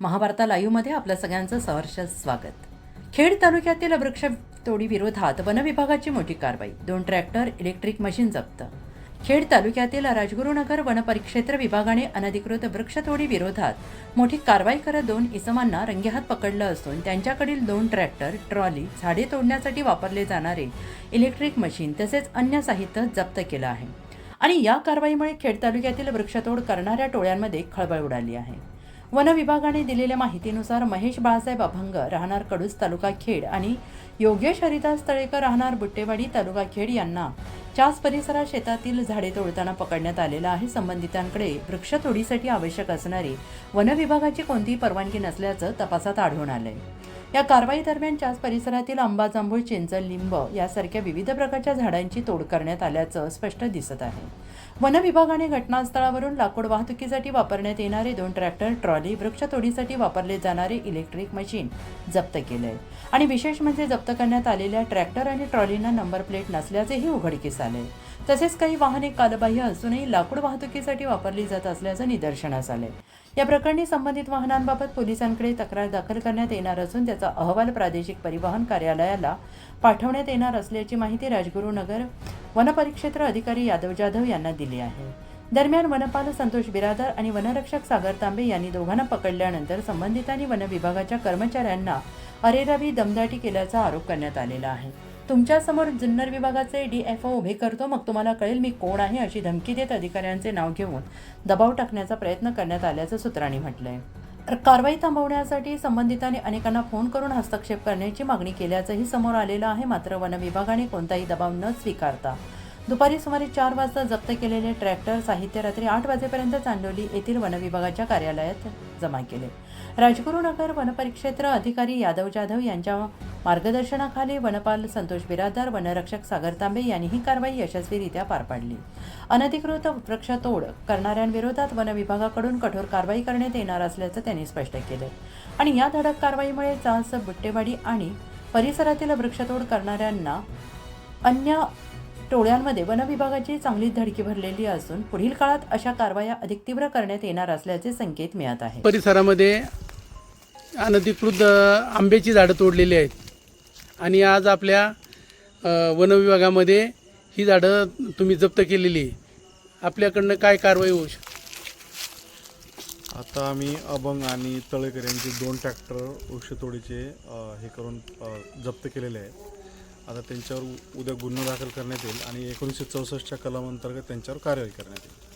महाभारता लाईव्हमध्ये आपल्या सगळ्यांचं सहर्ष स्वागत। खेड तालुक्यातील वृक्षतोडी विरोधात वनविभागाची मोठी कारवाई, 2 ट्रॅक्टर इलेक्ट्रिक मशीन जप्त। खेड तालुक्यातील राजगुरुनगर वनपरिक्षेत्र विभागाने अनधिकृत वृक्षतोडी विरोधात मोठी कारवाई करत 2 इसमांना रंगेहात पकडलं असून त्यांच्याकडील 2 ट्रॅक्टर, ट्रॉली, झाडे तोडण्यासाठी वापरले जाणारे इलेक्ट्रिक मशीन तसेच अन्य साहित्य जप्त केलं आहे। आणि या कारवाईमुळे खेड तालुक्यातील वृक्षतोड करणाऱ्या टोळ्यांमध्ये खळबळ उडाली आहे। वन विभागाने दिलेल्या माहितीनुसार महेश बाळासाहेब अभंग राहणार कडूस तालुका खेड आणि योगेश हरिदास तळेकर राहणार बुट्टेवाडी तालुका खेड यांना चास परिसरात शेतातील झाडे तोडताना पकडण्यात आलेलं आहे। संबंधितांकडे वृक्षतोडीसाठी आवश्यक असणारी वन विभागाची कोणतीही परवानगी नसल्याचं तपासात आढळून आलंय। या कारवाई दरम्यान चास परिसरातील आंबा, जांभूळ, चिंच, लिंब यासारख्या विविध प्रकारच्या झाडांची तोड करण्यात आल्याचं स्पष्ट दिसत आहे। वन विभागाने घटनास्थळावरून लाकूड वाहतुकीसाठी वापरण्यात येणारे 2 ट्रॅक्टर, ट्रॉली, वृक्षतोडीसाठी वापरले जाणारे इलेक्ट्रिक मशीन जप्त केले आणि विशेष म्हणजे जप्त करण्यात आलेल्या ट्रॅक्टर आणि ट्रॉलींना नंबर प्लेट नसल्याचेही उघडकीस आले। तसेच काही वाहने कालबाह्य असूनही लाकूड वाहतुकीसाठी वापरली जात असल्याचं निदर्शनास आले। या प्रकरणी संबंधित वाहनांबाबत पोलिसांकडे तक्रार दाखल करण्यात येणार असून त्याचा अहवाल प्रादेशिक परिवहन कार्यालयाला पाठवण्यात येणार असल्याची माहिती राजगुरुनगर वनपरिक्षेत्र अधिकारी यादव जाधव यांना दिली आहे। दरम्यान वनपाल संतोष बिरादर आणि वनरक्षक सागर तांबे यांनी दोघांना पकडल्यानंतर संबंधितांनी वन विभागाच्या कर्मचाऱ्यांना अरेरावी दमदाटी केल्याचा आरोप करण्यात आलेला आहे। तुमच्यासमोर जुन्नर विभागाचे DFO उभे करतो, मग तुम्हाला कळेल मी कोण आहे, अशी धमकी देत अधिकाऱ्यांचे नाव घेऊन दबाव टाकण्याचा प्रयत्न करण्यात आल्याचं सूत्रांनी म्हटलंय। कारवाई थांबवण्यासाठी संबंधितांनी अनेकांना फोन करून हस्तक्षेप करण्याची मागणी केल्याचंही समोर आलेलं आहे। मात्र वन विभागाने कोणताही दबाव न स्वीकारता दुपारी सुमारे 4 वाजता जप्त केलेले ट्रॅक्टर साहित्य रात्री 8 वाजेपर्यंत चांदोली येथील वन विभागाच्या कार्यालयात जमा केले। राजगुरुनगर वनपरिक्षेत्र अधिकारी यादव जाधव यांच्या मार्गदर्शनाखाली वनपाल संतोष बिरादर, वनरक्षक सागर तांबे यांनी ही कारवाई यशस्वीरित्या पार पाडली। अनधिकृत वृक्षतोड करणाऱ्यांविरोधात वन विभागाकडून कठोर कारवाई करण्यात येणार असल्याचं त्यांनी स्पष्ट केले आणि या धडक कारवाईमुळे चास, बुट्टेवाडी आणि परिसरातील वृक्षतोड करणाऱ्यांना अन्य टोळ्यांमध्ये वन विभागाची चांगली धडकी भरलेली असून पुढील काळात अशा कारवाया अधिक तीव्र करण्यात येणार असल्याचे संकेत मिळत आहेत। परिसरामध्ये अनधिकृत आंब्याची झाडं तोडलेली आहेत आणि आज आपल्या वन विभागामध्ये ही झाडं तुम्ही जप्त केलेली आहे। आपल्याकडनं काय कारवाई होऊ शकते? आता आम्ही अभंग आणि तळेकर यांचे 2 ट्रॅक्टर वृक्षतोडीचे हे करून जप्त केलेले आहेत। आता त्यांच्यावर उद्या गुन्हा दाखल करण्यात येईल आणि 1964च्या कलम अंतर्गत त्यांच्यावर कारवाई करण्यात येईल।